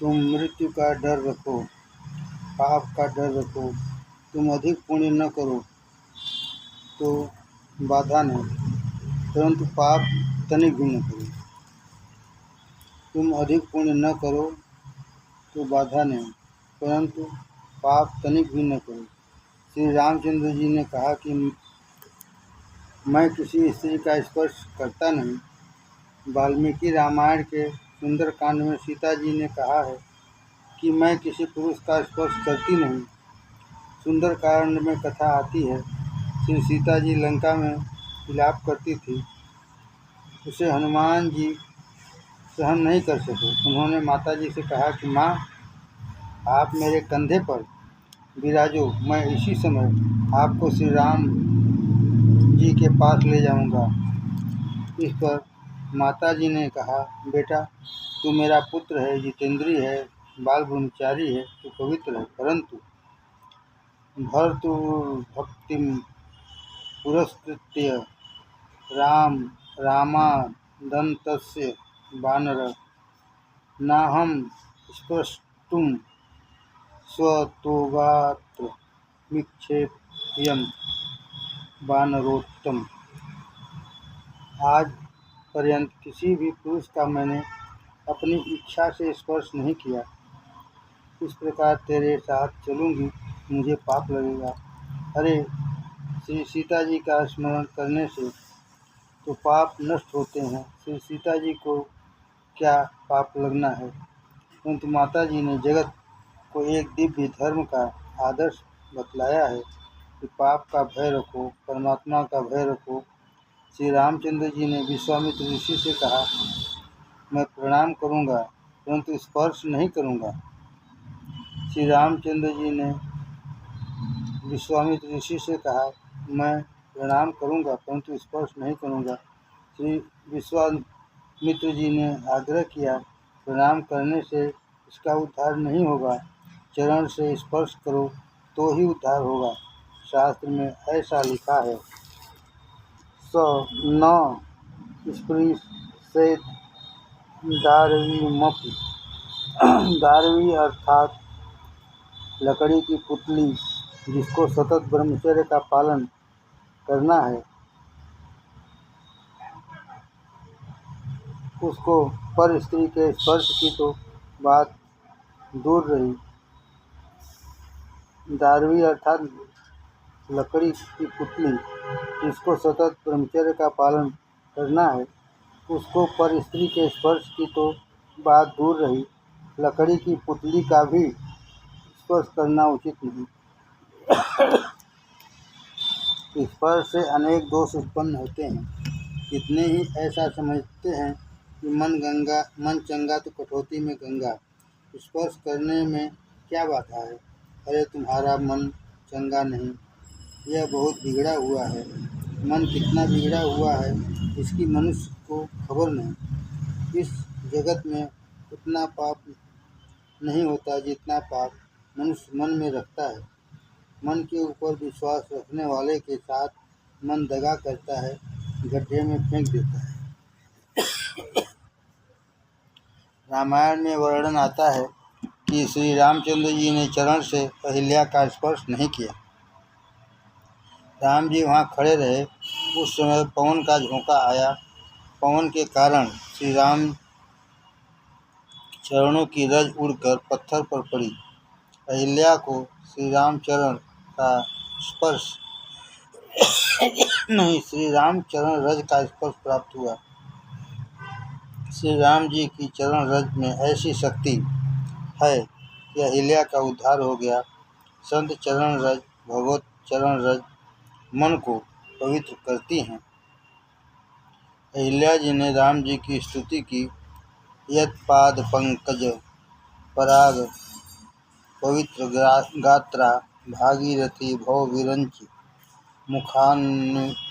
तुम मृत्यु का डर रखो, पाप का डर रखो। तुम अधिक पुण्य न करो तो बाधा नहीं, परंतु पाप तनिक भी न करो। तुम अधिक पुण्य न करो तो बाधा नहीं, परंतु पाप तनिक भी न करो। श्री रामचंद्र जी ने कहा कि मैं किसी स्त्री का स्पर्श करता नहीं। वाल्मीकि रामायण के सुंदरकांड में सीता जी ने कहा है कि मैं किसी पुरुष का स्पर्श करती नहीं। सुंदरकांड में कथा आती है, श्री सीता जी लंका में विलाप करती थी। उसे हनुमान जी सहन नहीं कर सके। उन्होंने माता जी से कहा कि माँ, आप मेरे कंधे पर विराजो, मैं इसी समय आपको श्री राम जी के पास ले जाऊंगा। इस पर माता जी ने कहा, बेटा, तू मेरा पुत्र है, जितेंद्रिय है, बाल ब्रह्मचारी है, तू पवित्र है, परंतु भर्तृभक्तिं पुरस्कृत्य राम रामादन्तस्य वानर नाहं स्पृष्टुं स्वतोगात्र विक्षेप्यं वानरोत्तम। आज पर्यंत किसी भी पुरुष का मैंने अपनी इच्छा से स्पर्श नहीं किया। इस प्रकार तेरे साथ चलूँगी, मुझे पाप लगेगा। अरे, श्री सीता जी का स्मरण करने से तो पाप नष्ट होते हैं। श्री सीता जी को क्या पाप लगना है। परंतु माता जी ने जगत को एक दिव्य धर्म का आदर्श बतलाया है कि पाप का भय रखो, परमात्मा का भय रखो। श्री रामचंद्र जी ने विश्वामित्र ऋषि से कहा, मैं प्रणाम करूंगा परंतु स्पर्श नहीं करूंगा। श्री रामचंद्र जी ने विश्वामित्र ऋषि से कहा, मैं प्रणाम करूंगा परंतु स्पर्श नहीं करूंगा। श्री विश्वामित्र जी ने आग्रह किया, प्रणाम करने से इसका उद्धार नहीं होगा, चरण से स्पर्श करो तो ही उद्धार होगा। शास्त्र में ऐसा लिखा है, स न स्पृशेत दारवीमपि। दारवी अर्थात लकड़ी की पुतली, जिसको सतत ब्रह्मचर्य का पालन करना है, उसको पर स्त्री के स्पर्श की तो बात दूर रही। दारवी अर्थात लकड़ी की पुतली, जिसको सतत ब्रह्मचर्य का पालन करना है, उसको पर स्त्री के स्पर्श की तो बात दूर रही, लकड़ी की पुतली का भी स्पर्श करना उचित नहीं। स्पर्श से अनेक दोष उत्पन्न होते हैं। कितने ही ऐसा समझते हैं कि मन चंगा तो कटौती में गंगा। स्पर्श करने में क्या बाधा है। अरे, तुम्हारा मन चंगा नहीं, यह बहुत बिगड़ा हुआ है। मन कितना बिगड़ा हुआ है इसकी मनुष्य को खबर नहीं। इस जगत में उतना पाप नहीं होता जितना पाप मनुष्य मन में रखता है। मन के ऊपर विश्वास रखने वाले के साथ मन दगा करता है, गड्ढे में फेंक देता है। रामायण में वर्णन आता है कि श्री रामचंद्र जी ने चरण से अहिल्या का स्पर्श नहीं किया। राम जी वहाँ खड़े रहे। उस समय पवन का झोंका आया। पवन के कारण श्री राम चरणों की रज उड़कर पत्थर पर पड़ी। अहिल्या को श्री राम चरण का स्पर्श नहीं, श्री राम चरण रज का स्पर्श प्राप्त हुआ। श्री राम जी की चरण रज में ऐसी शक्ति है कि अहिल्या का उद्धार हो गया। संत चरण रज, भगवत चरण रज मन को पवित्र करती हैं। अहिल्या जी ने राम जी की स्तुति की, यत पाद पंकज पराग पवित्र गात्रा भागीरथी भव विरंचि मुखान्पुनाति।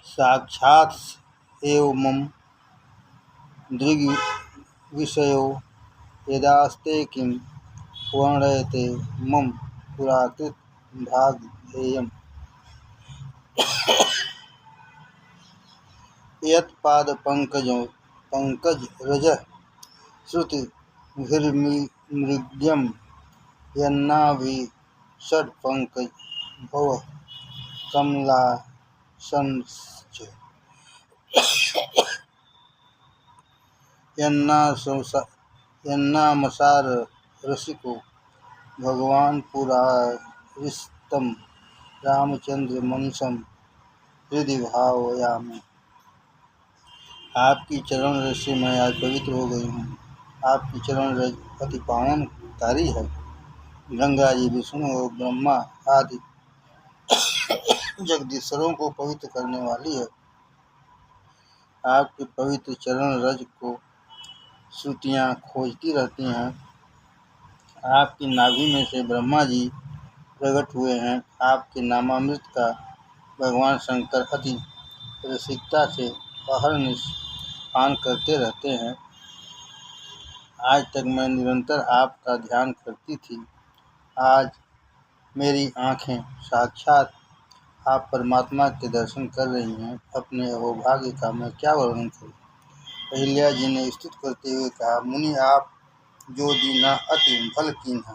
साक्षात् एव मम दृग्विषयो यदास्ते किं वर्णयते मम पुराकृत भागधेयम्। यत पाद पंकज रज श्रुति मृग्यम यन्नाभि षड पंकज भव कमलासंश्च यन्नामसार रसिको भगवान पुरारिस्तम रामचंद्र मनसम हृदय भावयामि। आपकी चरण रज से मैं आज पवित्र हो गई हूँ। आपकी चरण रज अति पावनकारी है। गंगा जी विष्णु और ब्रह्मा आदि जगदीश्वरों को पवित्र करने वाली है। आपके पवित्र चरण रज को श्रुतियाँ खोजती रहती हैं। आपकी नाभि में से ब्रह्मा जी प्रकट हुए हैं। आपके नामामृत का भगवान शंकर अति रसिकता से अहरनिश पान करते रहते हैं। आज तक मैं निरंतर आपका ध्यान करती थी। आज मेरी आँखें साक्षात आप परमात्मा के दर्शन कर रही हैं। अपने अहोभाग्य का मैं क्या वर्णन करूं। अहिल्या जी ने स्तुत करते हुए कहा, मुनि आप जो दीना अति भल कीन्हा।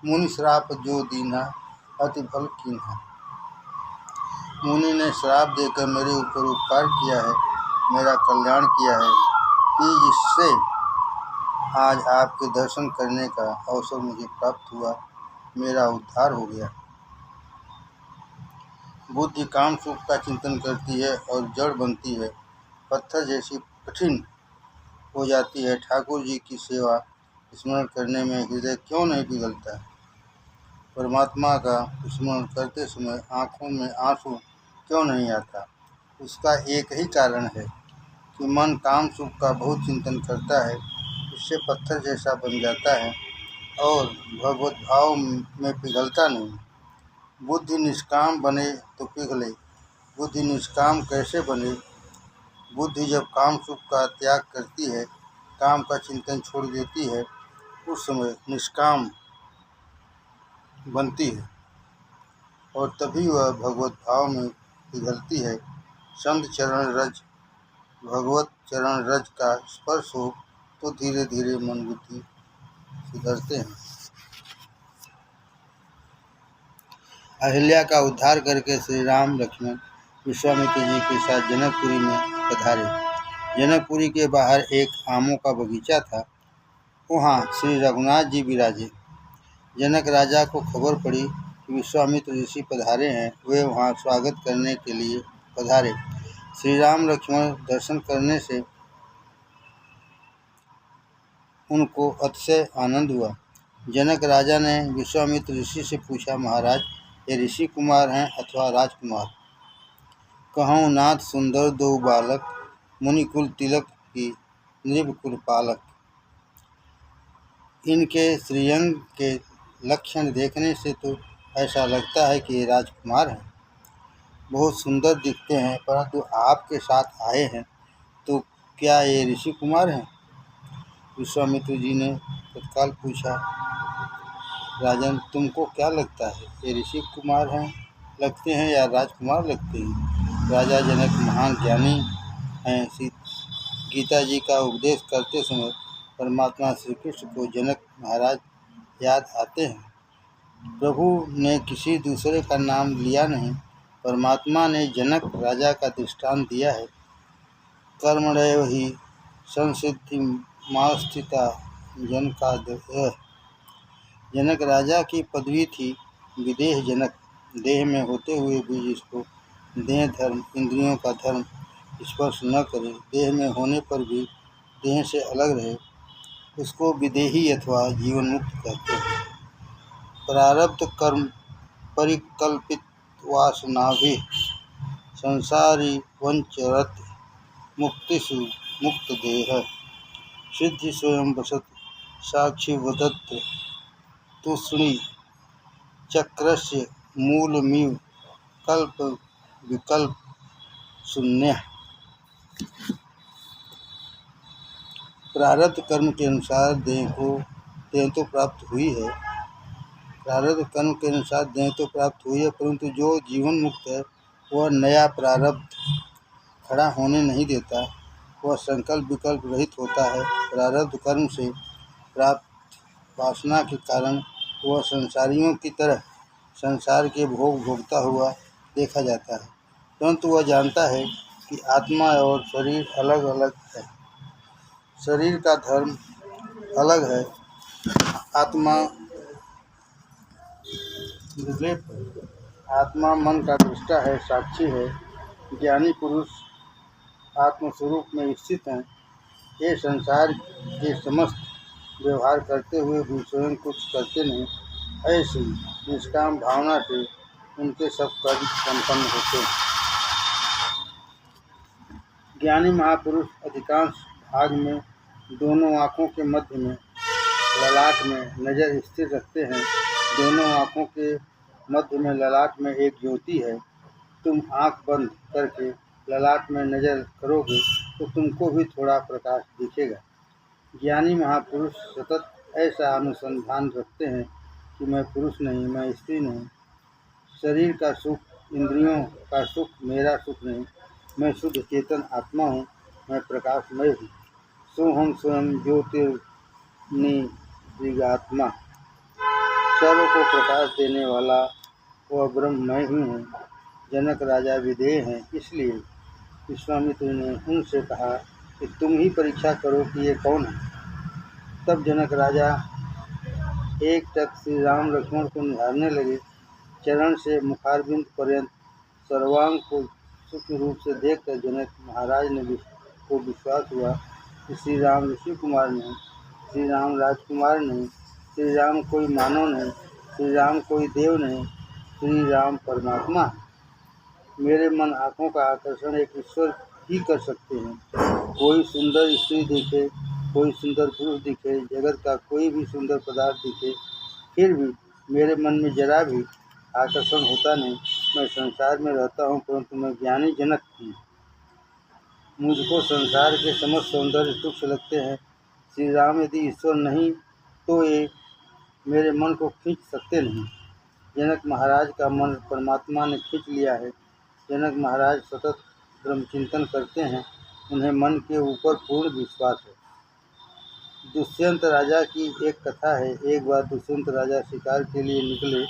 मुनि श्राप जो दीना अति भल कीन्हा। मुनि ने श्राप देकर मेरे ऊपर उपकार किया है, मेरा कल्याण किया है कि जिससे आज आपके दर्शन करने का अवसर मुझे प्राप्त हुआ, मेरा उद्धार हो गया। बुद्धि काम सुख का चिंतन करती है और जड़ बनती है, पत्थर जैसी कठिन हो जाती है। ठाकुर जी की सेवा स्मरण करने में हृदय क्यों नहीं पिघलता है। परमात्मा का स्मरण करते समय आँखों में आंसू क्यों नहीं आता। उसका एक ही कारण है कि मन काम सुख का बहुत चिंतन करता है, इससे पत्थर जैसा बन जाता है और भगवत भाव में पिघलता नहीं। बुद्धि निष्काम बने तो पिघले। बुद्धि निष्काम कैसे बने। बुद्धि जब काम सुख का त्याग करती है, काम का चिंतन छोड़ देती है, उस समय निष्काम बनती है और तभी वह भगवत भाव में पिघलती है। संत चरण रज, भगवत चरण रज का स्पर्श हो तो धीरे धीरे मन बुद्धि सुधरते हैं। अहिल्या का उद्धार करके श्री राम लक्ष्मण विश्वामित्र जी के साथ जनकपुरी में पधारे। जनकपुरी के बाहर एक आमों का बगीचा था। वहाँ श्री रघुनाथ जी विराजे। जनक राजा को खबर पड़ी कि विश्वामित्र ऋषि पधारे हैं। वे वहाँ स्वागत करने के लिए पधारे। श्री राम लक्ष्मण दर्शन करने से उनको अतिशय आनंद हुआ। जनक राजा ने विश्वामित्र ऋषि से पूछा, महाराज ये ऋषि कुमार हैं अथवा राजकुमार। कहूँ नाथ सुंदर दो बालक, मुनिकुल तिलक की नृपकुल पालक। इनके श्रीअंग के लक्षण देखने से तो ऐसा लगता है कि ये राजकुमार हैं। बहुत सुंदर दिखते हैं, परंतु आपके साथ आए हैं तो क्या ये ऋषि कुमार हैं। विश्वामित्र जी ने तत्काल पूछा, राजन तुमको क्या लगता है, ये ऋषि कुमार हैं लगते हैं या राजकुमार लगते हैं। राजा जनक महान ज्ञानी हैं। गीता जी का उपदेश करते समय परमात्मा श्री कृष्ण को जनक महाराज याद आते हैं। प्रभु ने किसी दूसरे का नाम लिया नहीं। परमात्मा ने जनक राजा का दृष्टांत दिया है। कर्मणैव ही संसिद्धि मास्थिता जनकादय। जनक राजा की पदवी थी विदेह जनक। देह में होते हुए भी जिसको देह धर्म इंद्रियों का धर्म स्पर्श न करे, देह में होने पर भी देह से अलग रहे, उसको विदेही अथवा जीवन मुक्त कहते हैं। प्रारब्ध कर्म परिकल्पित वासनाभि संसारी वंचरत मुक्तिषु मुक्त देह। सिद्धि स्वयं वसत साक्षी वदत् तूष्णी चक्रस्य मूलमिव कल्प विकल्प शून्य। प्रारब्ध कर्म के अनुसार देह तो प्राप्त हुई है। प्रारब्ध कर्म के अनुसार देह तो प्राप्त हुई है, परंतु जो जीवन मुक्त है वह नया प्रारब्ध खड़ा होने नहीं देता। वह संकल्प विकल्प रहित होता है। प्रारब्ध कर्म से प्राप्त वासना के कारण वह संसारियों की तरह संसार के भोग भोगता हुआ देखा जाता है, परंतु वह जानता है कि आत्मा और शरीर अलग अलग है। शरीर का धर्म अलग है। आत्मा मन का दृष्टा है, साक्षी है। ज्ञानी पुरुष आत्मस्वरूप में स्थित हैं। ये संसार के समस्त व्यवहार करते हुए भी स्वयं कुछ करते नहीं। ऐसी निष्काम भावना से उनके सब कर्म संपन्न होते हैं। ज्ञानी महापुरुष अधिकांश भाग में दोनों आँखों के मध्य में ललाट में नज़र स्थिर रखते हैं। दोनों आँखों के मध्य में ललाट में एक ज्योति है। तुम आँख बंद करके ललाट में नज़र करोगे तो तुमको भी थोड़ा प्रकाश दिखेगा। ज्ञानी महापुरुष सतत ऐसा अनुसंधान रखते हैं कि मैं पुरुष नहीं, मैं स्त्री नहीं, शरीर का सुख, इंद्रियों का सुख मेरा सुख नहीं, मैं शुद्ध चेतन आत्मा हूँ, मैं प्रकाशमय हूँ। सोहम स्वयं ज्योतिर्निरिगात्मा, सर्व को प्रकाश देने वाला वह ब्रह्म मैं ही हूँ। जनक राजा विधेय हैं, इसलिए विश्वामित्र ने उनसे कहा कि तुम ही परीक्षा करो कि ये कौन है। तब जनक राजा एकटक श्री राम लक्ष्मण को निहारने लगे। चरण से मुखारबिंद पर्यंत सर्वांग को सूक्ष्म रूप से देखकर जनक महाराज को विश्वास हुआ कि श्री राम ऋषि कुमार नहीं, श्री राम राजकुमार नहीं, श्री राम कोई मानव नहीं, श्री राम कोई देव नहीं, श्री राम परमात्मा है। मेरे मन आँखों का आकर्षण एक ईश्वर ही कर सकते हैं। कोई सुंदर स्त्री दिखे, कोई सुंदर पुरुष दिखे, जगत का कोई भी सुंदर पदार्थ दिखे, फिर भी मेरे मन में जरा भी आकर्षण होता नहीं। मैं संसार में रहता हूँ, परंतु मैं ज्ञानी जनक हूँ। मुझको संसार के समस्त सौंदर्य तुच्छ लगते हैं। श्री राम यदि ईश्वर नहीं तो ये मेरे मन को खींच सकते नहीं। जनक महाराज का मन परमात्मा ने खींच लिया है। जनक महाराज सतत ब्रह्मचिंतन करते हैं। उन्हें मन के ऊपर पूर्ण विश्वास है। दुष्यंत राजा की एक कथा है। एक बार दुष्यंत राजा शिकार के लिए निकले।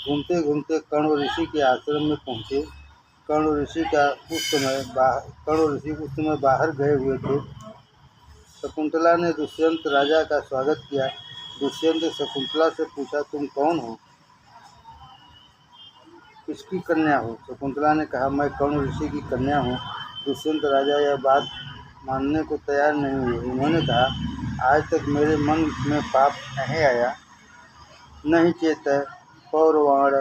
घूमते घूमते कण्व ऋषि के आश्रम में पहुँचे। कण्व ऋषि उस समय बाहर गए हुए थे। शकुंतला ने दुष्यंत राजा का स्वागत किया। दुष्यंत शकुंतला से पूछा, तुम कौन हो, किसकी कन्या हो? शकुंतला ने कहा, मैं कण्व ऋषि की कन्या हूँ। दुष्यंत राजा यह बात मानने को तैयार नहीं हुए। उन्होंने कहा, आज तक मेरे मन में पाप नहीं आया, नहीं चेत पौरवाण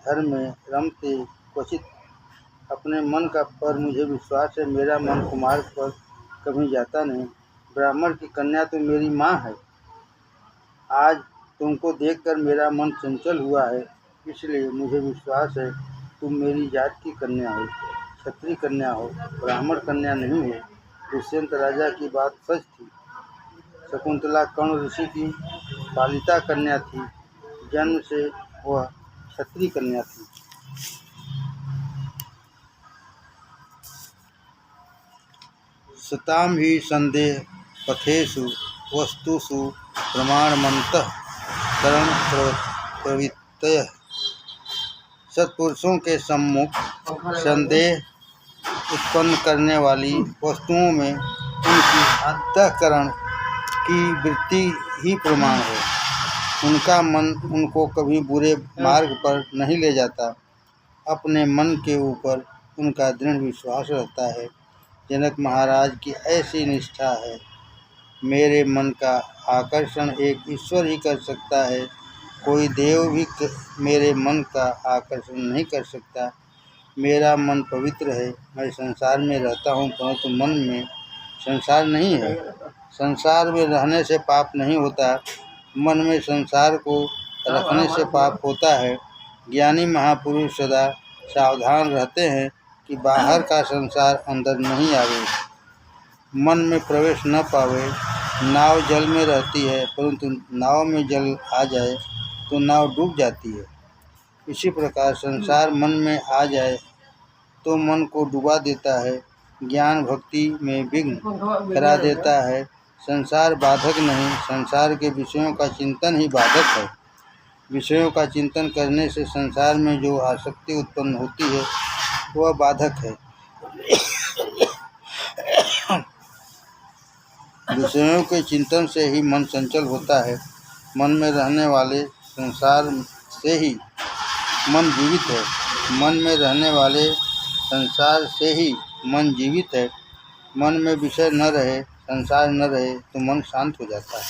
धर्मे रमते क्वचित। अपने मन का पर मुझे विश्वास है, मेरा मन कुमार्ग पर कभी जाता नहीं। ब्राह्मण की कन्या तो मेरी माँ है। आज तुमको देखकर मेरा मन चंचल हुआ है, इसलिए मुझे विश्वास है तुम मेरी जात की कन्या हो, क्षत्रिय कन्या हो, ब्राह्मण कन्या नहीं हो। दुष्यंत राजा की बात सच थी। शकुंतला कण्व ऋषि की पालिता कन्या थी। जन्म से वह क्षत्रिय कन्या थी। सताम ही संदेह पथेषु वस्तुषु प्रमाणमन्तः करण प्रवृत्तयः। सत्पुरुषों के सम्मुख संदेह उत्पन्न करने वाली वस्तुओं में उनकी अंतःकरण की वृत्ति ही प्रमाण है। उनका मन उनको कभी बुरे मार्ग पर नहीं ले जाता। अपने मन के ऊपर उनका दृढ़ विश्वास रहता है। जनक महाराज की ऐसी निष्ठा है। मेरे मन का आकर्षण एक ईश्वर ही कर सकता है, कोई देव भी मेरे मन का आकर्षण नहीं कर सकता। मेरा मन पवित्र है। मैं संसार में रहता हूँ, परंतु मन में संसार नहीं है। संसार में रहने से पाप नहीं होता, मन में संसार को रखने से पाप होता है। ज्ञानी महापुरुष सदा सावधान रहते हैं कि बाहर का संसार अंदर नहीं आवे, मन में प्रवेश न पावे। नाव जल में रहती है, परंतु नाव में जल आ जाए तो नाव डूब जाती है। इसी प्रकार संसार मन में आ जाए तो मन को डुबा देता है। ज्ञान भक्ति में विघ्न करा देता है। संसार बाधक नहीं, संसार के विषयों का चिंतन ही बाधक है। विषयों का चिंतन करने से संसार में जो आसक्ति उत्पन्न होती है वह बाधक है। विषयों के चिंतन से ही मन चंचल होता है। मन में रहने वाले संसार से ही मन जीवित है। मन में रहने वाले संसार से ही मन जीवित है। मन में विषय न रहे, संसार न रहे तो मन शांत हो जाता है।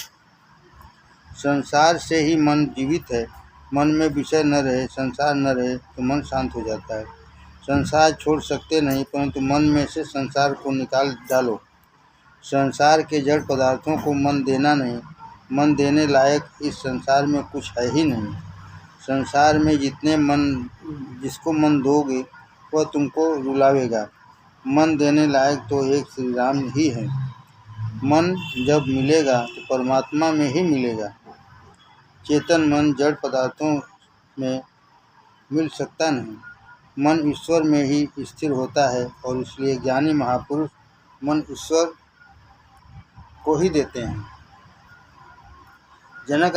संसार से ही मन जीवित है। मन में विषय न रहे, संसार न रहे तो मन शांत हो जाता है। संसार छोड़ सकते नहीं, परंतु मन में से संसार को निकाल डालो। संसार के जड़ पदार्थों को मन देना नहीं। मन देने लायक इस संसार में कुछ है ही नहीं। संसार में जिसको मन दोगे वह तुमको रुलावेगा। मन देने लायक तो एक श्री राम ही है। मन जब मिलेगा तो परमात्मा में ही मिलेगा। चेतन मन जड़ पदार्थों में मिल सकता नहीं। मन ईश्वर में ही स्थिर होता है और इसलिए ज्ञानी महापुरुष मन ईश्वर को ही देते हैं। जनक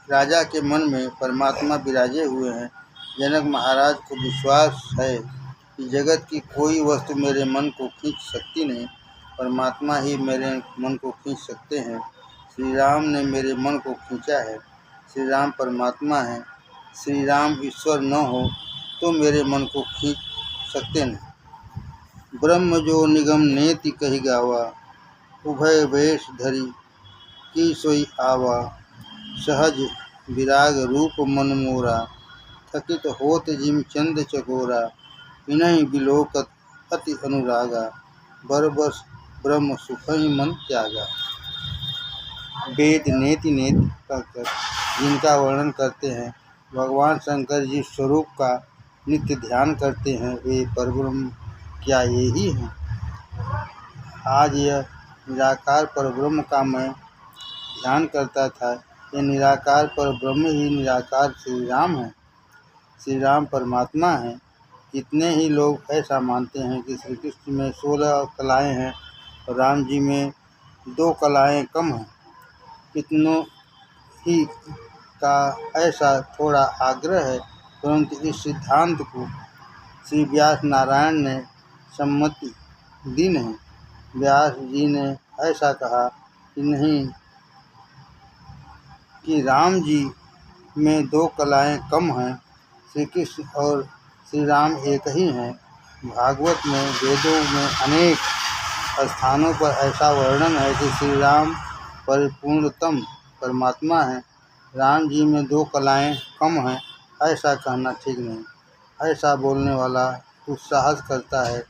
राजा के मन में परमात्मा विराजे हुए हैं। जनक महाराज को विश्वास है कि जगत की कोई वस्तु मेरे मन को खींच सकती नहीं, परमात्मा ही मेरे मन को खींच सकते हैं। श्री राम ने मेरे मन को खींचा है। श्री राम परमात्मा है। श्री राम ईश्वर न हो तो मेरे मन को खींच सकते नहीं। ब्रह्म जो निगम नेति कही गावा, उभय वेश धरी की सोई आवा। सहज विराग रूप मन मोरा, थकित होत जिम चंद चकोरा। इन्हीं बिलोकत अति अनुरागा, बरबस ब्रह्म सुख ही मन त्यागा। वेद नेति नेति कहकर जिनका वर्णन करते हैं, भगवान शंकर जिस स्वरूप का नित्य ध्यान करते हैं, वे परब्रह्म क्या ये ही हैं। आज यह निराकार परब्रह्म का मैं ध्यान करता था। ये निराकार परब्रह्म ही निराकार श्री राम है। श्री राम परमात्मा हैं। कितने ही लोग ऐसा मानते हैं कि श्री कृष्ण में 16 कलाएँ हैं और राम जी में 2 कलाएँ कम हैं। कितनों ही का ऐसा थोड़ा आग्रह है, परंतु इस सिद्धांत को श्री व्यास नारायण ने सम्मति दी नहीं। व्यास जी ने ऐसा कहा कि नहीं, कि राम जी में 2 कलाएँ कम हैं। श्री कृष्ण और श्री राम एक ही हैं। भागवत में, वेदों में अनेक स्थानों पर ऐसा वर्णन है कि श्री राम परिपूर्णतम परमात्मा हैं। राम जी में 2 कलाएँ कम हैं, ऐसा कहना ठीक नहीं। ऐसा बोलने वाला दुस्साहस करता है।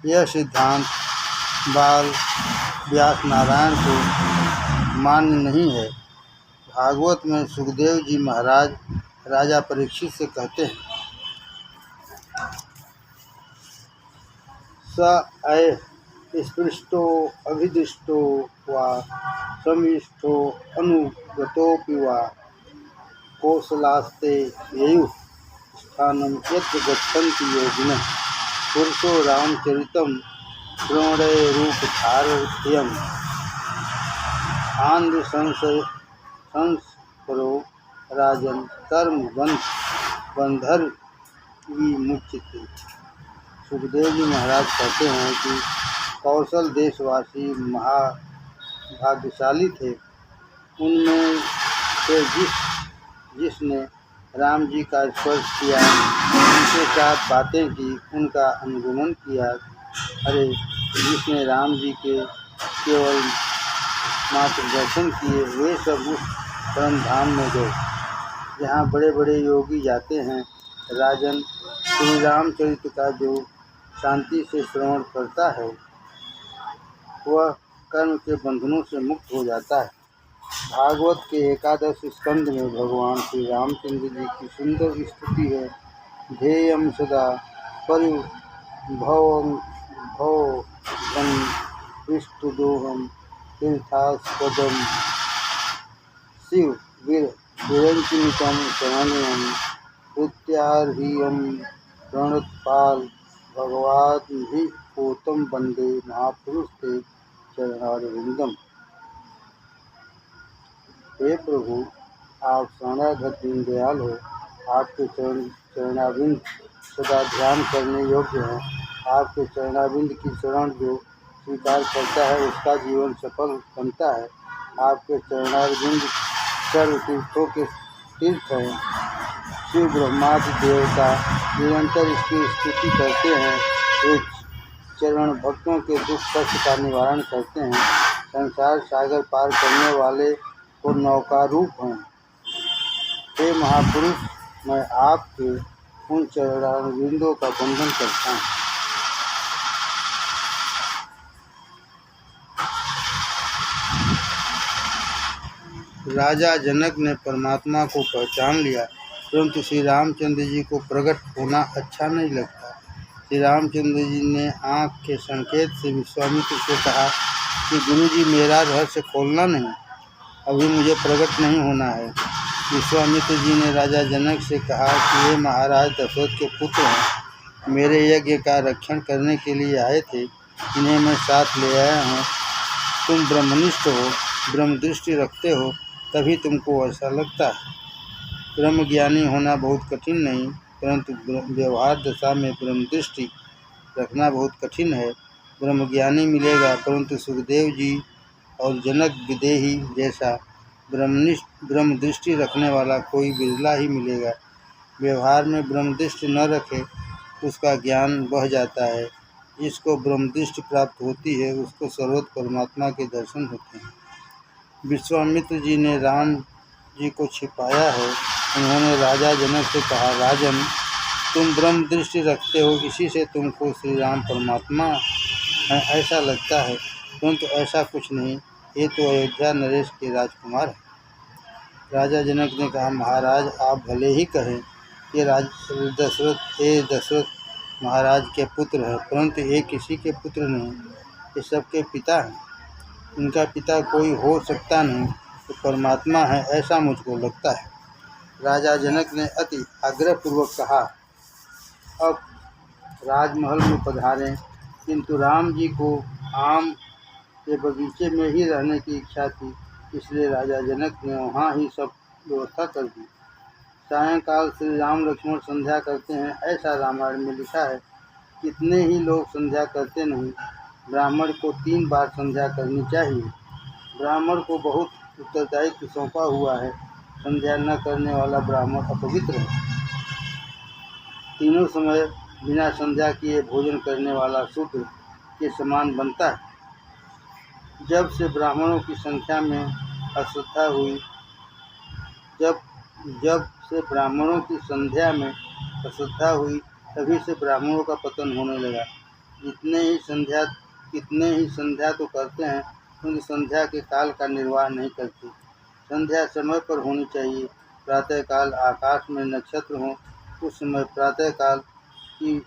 यह सिद्धांत बाल व्यास नारायण को मान्य नहीं है। भागवत में सुखदेव जी महाराज राजा परीक्षित से कहते हैं, स अय स्पृष्टो अभिदिष्टो वा समिष्टो अनुगतोऽपि वा कौशलास्ते ययुः स्थानं यत्र गच्छन्ति योगिनः। पुरुषो रामचरितं श्रवणैरूपधारयन् आन्ध संस्परो राजन् कर्म बंधर विमुच्यते। सुखदेव जी महाराज कहते हैं कि कौशल देशवासी महाभाग्यशाली थे। उनमें से जिसने राम जी का स्पर्श किया, उनके साथ बातें की, उनका अनुगमन किया। अरे, जिसने राम जी के केवल मात्र दर्शन किए, वे सब उस परम धाम में गए जहाँ बड़े बड़े योगी जाते हैं। राजन, श्री रामचरित्र का जो शांति से श्रवण करता है वह कर्म के बंधनों से मुक्त हो जाता है। भागवत के 11 स्कंद में भगवान श्री रामचंद्र जी की सुंदर स्तुति है। ध्येयं सदा परिभवं विष्णुदोहं तीर्थास्पदं शिव विरञ्चनितं शरण्यं प्रत्यार्हियं प्रणतपाल भगवान ही पोतम वंदे महापुरुष ते चरणारविंदम। हे प्रभु, आप शरणागत दीनदयाल हो। आपके चरणाविंद सदा ध्यान करने योग्य हैं। आपके चरणाविंद की शरण जो स्वीकार करता है उसका जीवन सफल बनता है। आपके चरणारविंद सर्व तीर्थों के तीर्थ हैं। शिव ब्रह्मादि देवता निरंतर इसकी स्तुति करते हैं। वे चरण भक्तों के दुख कष्ट का निवारण करते हैं। संसार सागर पार करने वाले को नौका रूप हैं। हे महापुरुष, मैं आपके उन चरणारविंदों का बंधन करता हूँ। राजा जनक ने परमात्मा को पहचान लिया, परंतु श्री रामचंद्र जी को प्रकट होना अच्छा नहीं लगता। श्री रामचंद्र जी ने आँख के संकेत से विश्वामित्र से कहा कि गुरुजी, मेरा रहस्य खोलना नहीं, अभी मुझे प्रकट नहीं होना है। विश्वामित्र जी ने राजा जनक से कहा कि ये महाराज दशरथ के पुत्र हैं, मेरे यज्ञ का रक्षण करने के लिए आए थे, इन्हें मैं साथ ले आया हूँ। तुम ब्रह्मनिष्ठ हो, ब्रह्मदृष्टि रखते हो, तभी तुमको ऐसा लगता है। ब्रह्मज्ञानी होना बहुत कठिन नहीं, परंतु व्यवहार दशा में ब्रह्मदृष्टि रखना बहुत कठिन है। ब्रह्मज्ञानी मिलेगा, परंतु सुखदेव जी और जनक विदेही जैसा ब्रह्मदृष्टि रखने वाला कोई बिरला ही मिलेगा। व्यवहार में ब्रह्मदृष्टि न रखे उसका ज्ञान बह जाता है। जिसको ब्रह्मदृष्टि प्राप्त होती है उसको सर्वत्र परमात्मा के दर्शन होते हैं। विश्वामित्र जी ने राम जी को छिपाया है। उन्होंने राजा जनक से कहा, राजन, तुम ब्रह्म दृष्टि रखते हो, इसी से तुमको श्री राम परमात्मा है ऐसा लगता है, परंतु ऐसा कुछ नहीं, ये तो अयोध्या नरेश के राजकुमार हैं। राजा जनक ने कहा, महाराज, आप भले ही कहें ये दशरथ महाराज के पुत्र हैं, परंतु ये किसी के पुत्र नहीं, ये सबके पिता हैं। इनका पिता कोई हो सकता नहीं, तो परमात्मा है ऐसा मुझको लगता है। राजा जनक ने अति आग्रहपूर्वक कहा, अब राजमहल में पधारें, किंतु राम जी को आम के बगीचे में ही रहने की इच्छा थी, इसलिए राजा जनक ने वहाँ ही सब व्यवस्था कर दी। सायंकाल श्री राम लक्ष्मण संध्या करते हैं, ऐसा रामायण में लिखा है। कितने ही लोग संध्या करते नहीं। ब्राह्मण को 3 बार संध्या करनी चाहिए। ब्राह्मण को बहुत उत्तरदायित्व सौंपा हुआ है। संध्या न करने वाला ब्राह्मण अपवित्र है। तीनों समय बिना संध्या किए भोजन करने वाला शूद्र के समान बनता है। जब से ब्राह्मणों की संख्या में अश्रद्धा हुई, जब से ब्राह्मणों की संध्या में अश्रद्धा हुई, तभी से ब्राह्मणों का पतन होने लगा। कितने ही संध्या तो करते हैं, किंतु संध्या के काल का निर्वाह नहीं करते। संध्या समय पर होनी चाहिए। प्रातःकाल आकाश में नक्षत्र हों, उस समय प्रातःकाल की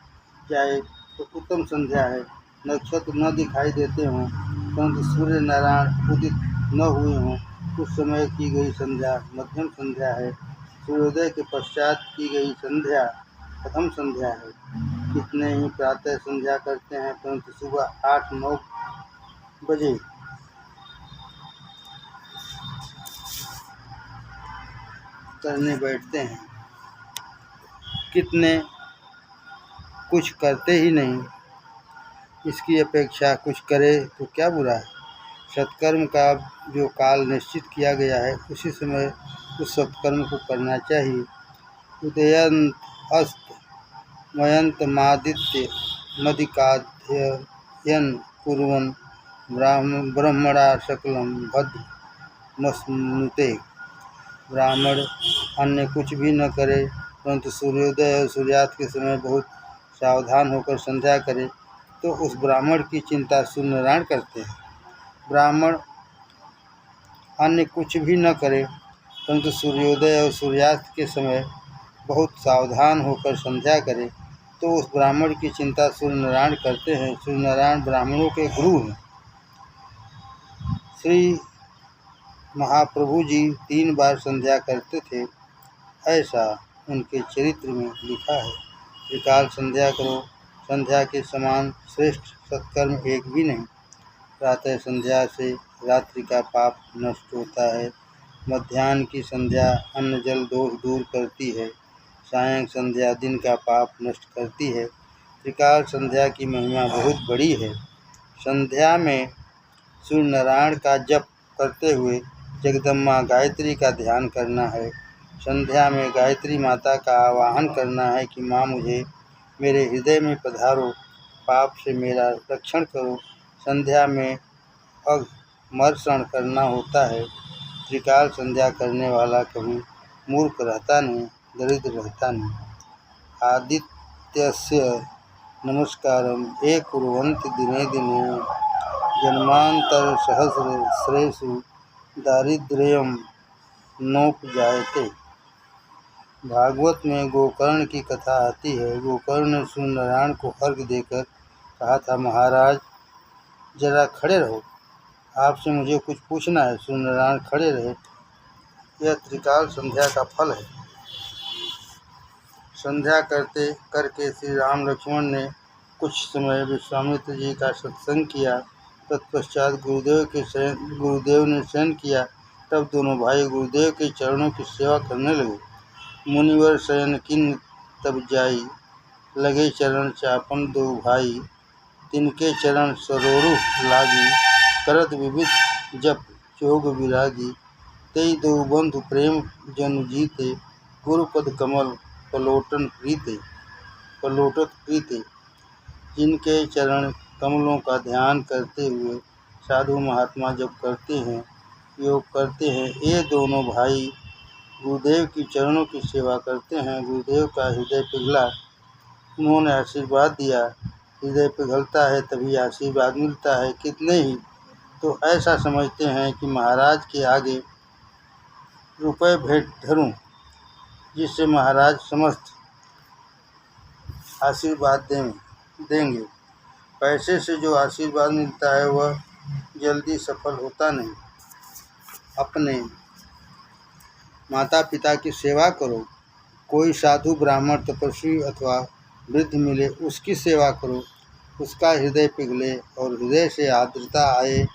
जाए तो उत्तम संध्या है। नक्षत्र न दिखाई देते हों, परंतु सूर्य नारायण उदित न हुए हों, उस समय की गई संध्या मध्यम संध्या है। सूर्योदय के पश्चात की गई संध्या प्रथम संध्या है। कितने ही प्रातः संध्या करते हैं, परंतु सुबह 8-9 बजे करने बैठते हैं। कितने कुछ करते ही नहीं। इसकी अपेक्षा कुछ करे तो क्या बुरा है। सत्कर्म का जो काल निश्चित किया गया है, उसी समय उस सत्कर्म को करना चाहिए। उदयंत अस्त मयंतमादित्य मदिकाध्ययन कुर्वन् ब्रह्मणा सकलम भद्र मस्नुते। ब्राह्मण अन्य कुछ भी न करे, परंतु सूर्योदय और सूर्यास्त के समय बहुत सावधान होकर संध्या करे, तो उस ब्राह्मण की चिंता सूर्यनारायण करते हैं। ब्राह्मण अन्य कुछ भी न करे, परंतु सूर्योदय और सूर्यास्त के समय बहुत सावधान होकर संध्या करे, तो उस ब्राह्मण की चिंता सूर्यनारायण करते हैं। सूर्यनारायण ब्राह्मणों के गुरु हैं। श्री महाप्रभु जी 3 बार संध्या करते थे, ऐसा उनके चरित्र में लिखा है। त्रिकाल संध्या करो, संध्या के समान श्रेष्ठ सत्कर्म एक भी नहीं। प्रातः संध्या से रात्रि का पाप नष्ट होता है। मध्याह्न की संध्या अन्न जल दोष दूर करती है। सायं संध्या दिन का पाप नष्ट करती है। त्रिकाल संध्या की महिमा बहुत बड़ी है। संध्या में सूर्य नारायण का जप करते हुए जगदम्बा गायत्री का ध्यान करना है। संध्या में गायत्री माता का आवाहन करना है कि माँ मुझे मेरे हृदय में पधारो, पाप से मेरा रक्षण करो। संध्या में अघमर्षण करना होता है। त्रिकाल संध्या करने वाला कभी मूर्ख रहता नहीं, दरिद्र रहता नहीं। आदित्यस्य नमस्कारं ये कुर्वन्ति दिने दिने जन्मान्तरसहस्रेषु दारिद्र्यं नोपजायते। भागवत में गोकर्ण की कथा आती है। गोकर्ण ने सूर्य नारायण को अर्घ्य देकर कहा था, महाराज जरा खड़े रहो, आपसे मुझे कुछ पूछना है। सूर्य नारायण खड़े रहे। यह त्रिकाल संध्या का फल है। संध्या करके श्री राम लक्ष्मण ने कुछ समय विश्वामित्र जी का सत्संग किया। तत्पश्चात गुरुदेव ने शयन किया। तब दोनों भाई गुरुदेव के चरणों की सेवा करने लगे। मुनिवर शयन किन तब जाई, लगे चरण चापन दो भाई। तिनके चरण सरोरु लागी, करत विविध जप जोग विरागी। तेई दो बंधु प्रेम जनु जीते, गुरुपद कमल पलोटत प्रीते। जिनके चरण कमलों का ध्यान करते हुए साधु महात्मा जप करते हैं, योग करते हैं, ये दोनों भाई गुरुदेव की चरणों की सेवा करते हैं। गुरुदेव का हृदय पिघला, उन्होंने आशीर्वाद दिया। हृदय पिघलता है तभी आशीर्वाद मिलता है। कितने ही तो ऐसा समझते हैं कि महाराज के आगे रुपए भेंट धरूं, जिससे महाराज समस्त आशीर्वाद देंगे। पैसे से जो आशीर्वाद मिलता है वह जल्दी सफल होता नहीं। अपने माता पिता की सेवा करो। कोई साधु ब्राह्मण तपस्वी अथवा वृद्ध मिले, उसकी सेवा करो। उसका हृदय पिघले और हृदय से आर्द्रता आए,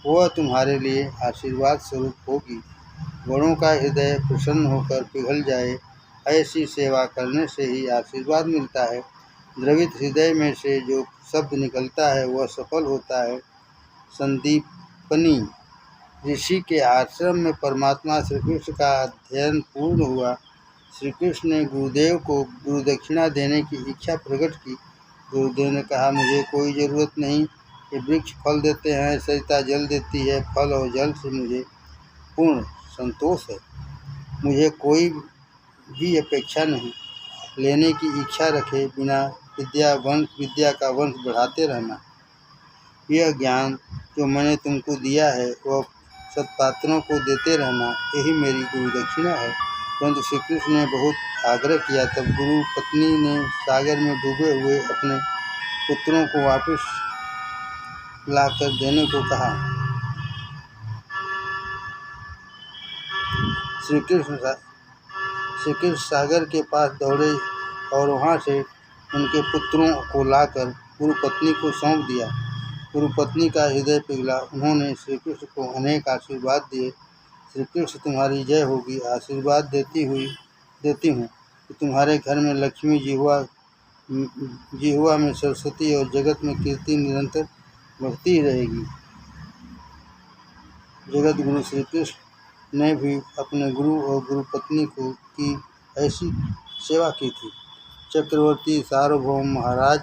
वह तुम्हारे लिए आशीर्वाद स्वरूप होगी। बड़ों का हृदय प्रसन्न होकर पिघल जाए, ऐसी सेवा करने से ही आशीर्वाद मिलता है। द्रवित हृदय में से जो शब्द निकलता है वह सफल होता है। संदीपनी ऋषि के आश्रम में परमात्मा श्री कृष्ण का अध्ययन पूर्ण हुआ। श्री कृष्ण ने गुरुदेव को गुरुदक्षिणा देने की इच्छा प्रकट की। गुरुदेव ने कहा, मुझे कोई ज़रूरत नहीं। ये वृक्ष फल देते हैं, सरिता जल देती है, फल और जल से मुझे पूर्ण संतोष है। मुझे कोई भी अपेक्षा नहीं। लेने की इच्छा रखे बिना विद्या का वंश बढ़ाते रहना। यह ज्ञान जो मैंने तुमको दिया है वह सत्पात्रों को देते रहना, यही मेरी गुरु दक्षिणा है। परंतु श्री कृष्ण ने बहुत आग्रह किया। तब गुरु पत्नी ने सागर में डूबे हुए अपने पुत्रों को वापस लाकर देने को कहा। श्री कृष्ण सागर के पास दौड़े और वहां से उनके पुत्रों को लाकर गुरु पत्नी को सौंप दिया। गुरु पत्नी का हृदय पिघला। उन्होंने श्री कृष्ण को अनेक आशीर्वाद दिए। श्री कृष्ण तुम्हारी जय होगी। आशीर्वाद देती हूँ कि तुम्हारे घर में लक्ष्मी, जिह्वा में सरस्वती और जगत में कीर्ति निरंतर बढ़ती रहेगी। जगत गुरु श्री कृष्ण ने भी अपने गुरु और गुरु पत्नी को की ऐसी सेवा की थी। चक्रवर्ती सार्वभौम महाराज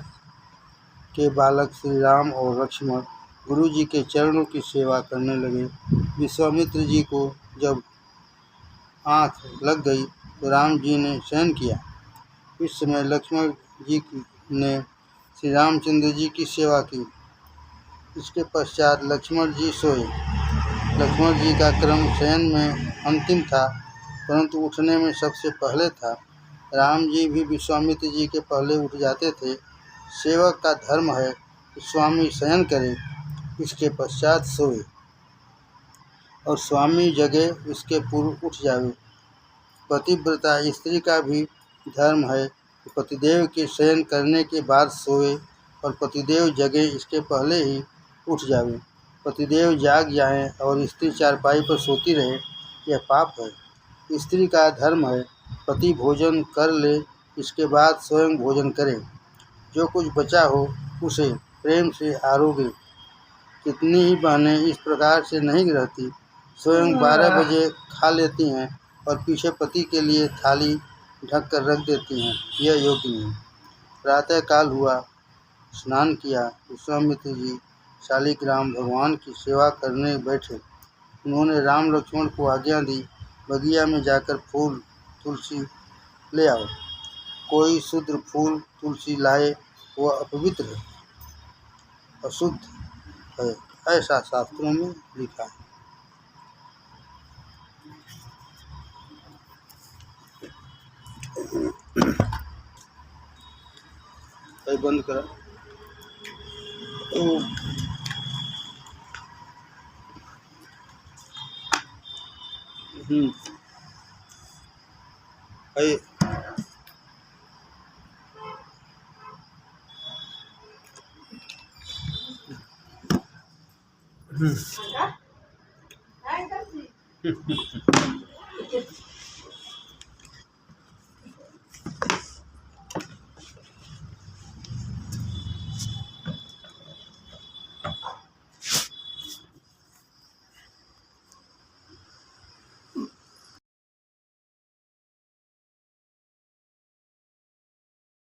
के बालक श्री राम और लक्ष्मण गुरु जी के चरणों की सेवा करने लगे। विश्वामित्र जी को जब आँख लग गई तो राम जी ने शयन किया। इस समय लक्ष्मण जी ने श्री रामचंद्र जी की सेवा की। इसके पश्चात लक्ष्मण जी सोए। लक्ष्मण जी का क्रम शयन में अंतिम था, परंतु उठने में सबसे पहले था। राम जी भी विश्वामित्र जी के पहले उठ जाते थे। सेवक का धर्म है कि स्वामी शयन करे, इसके पश्चात सोए, और स्वामी जगे इसके पूर्व उठ जावे। पतिव्रता स्त्री का भी धर्म है कि पतिदेव के शयन करने के बाद सोए और पतिदेव जगे इसके पहले ही उठ जावे। पतिदेव जाग जाएं और स्त्री चारपाई पर सोती रहे, यह पाप है। स्त्री का धर्म है पति भोजन कर ले, इसके बाद स्वयं भोजन करे। जो कुछ बचा हो उसे प्रेम से आरोगे। कितनी ही बहनें इस प्रकार से नहीं रहती, स्वयं 12 बजे खा लेती हैं और पीछे पति के लिए थाली ढक कर रख देती हैं, यह योग्य नहीं। प्रातः काल हुआ, स्नान किया, विश्वामित्र जी शालिग्राम भगवान की सेवा करने बैठे। उन्होंने राम लक्ष्मण को आज्ञा दी, बगिया में जाकर फूल तुलसी ले आओ। कोई शूद्र फूल तुलसी लाए वह अपवित्र है, अशुद्ध है, ऐसा शास्त्रों में लिखा है। बंद करा तो